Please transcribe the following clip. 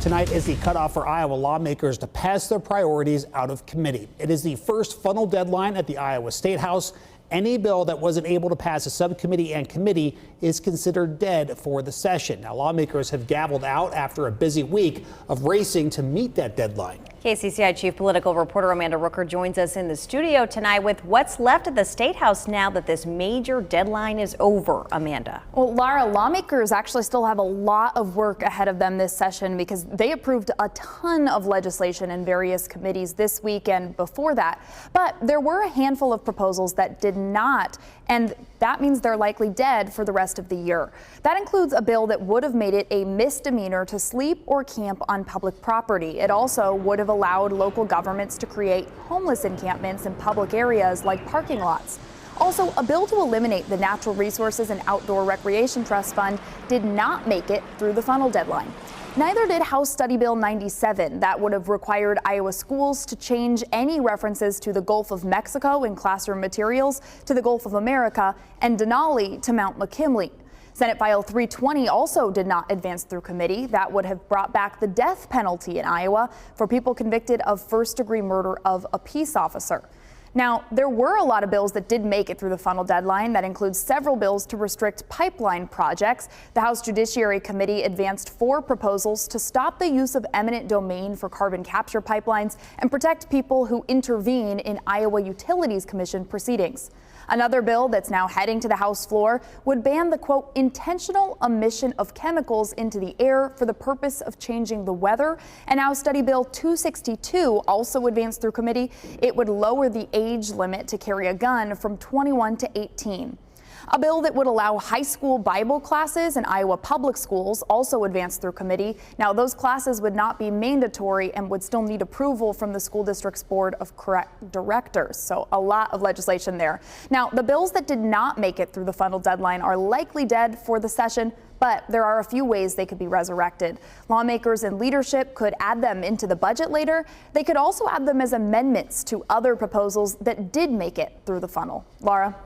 Tonight is the cutoff for Iowa lawmakers to pass their priorities out of committee. It is the first funnel deadline at the Iowa State House. Any bill that wasn't able to pass a subcommittee and committee is considered dead for the session. Now, lawmakers have gavelled out after a busy week of racing to meet that deadline. KCCI Chief Political Reporter Amanda Rooker joins us in the studio tonight with what's left of the State House now that this major deadline is over. Amanda. Well, Lara, lawmakers actually still have a lot of work ahead of them this session because they approved a ton of legislation in various committees this week and before that. But there were a handful of proposals that did not, and that means they're likely dead for the rest of the year. That includes a bill that would have made it a misdemeanor to sleep or camp on public property. It also would have allowed local governments to create homeless encampments in public areas like parking lots. Also, a bill to eliminate the Natural Resources and Outdoor Recreation Trust Fund did not make it through the funnel deadline. Neither did House Study Bill 97. That would have required Iowa schools to change any references to the Gulf of Mexico in classroom materials to the Gulf of America and Denali to Mount McKinley. Senate File 320 also did not advance through committee. That would have brought back the death penalty in Iowa for people convicted of first-degree murder of a peace officer. Now, there were a lot of bills that did make it through the funnel deadline. That includes several bills to restrict pipeline projects. The House Judiciary Committee advanced 4 proposals to stop the use of eminent domain for carbon capture pipelines and protect people who intervene in Iowa Utilities Commission proceedings. Another bill that's now heading to the House floor would ban the, quote, intentional emission of chemicals into the air for the purpose of changing the weather. And House Study Bill 262 also advanced through committee. It would lower the age limit to carry a gun from 21 to 18. A bill that would allow high school Bible classes in Iowa public schools also advanced through committee. Now, those classes would not be mandatory and would still need approval from the school district's board of directors. So a lot of legislation there. Now, the bills that did not make it through the funnel deadline are likely dead for the session, but there are a few ways they could be resurrected. Lawmakers and leadership could add them into the budget later. They could also add them as amendments to other proposals that did make it through the funnel. Laura?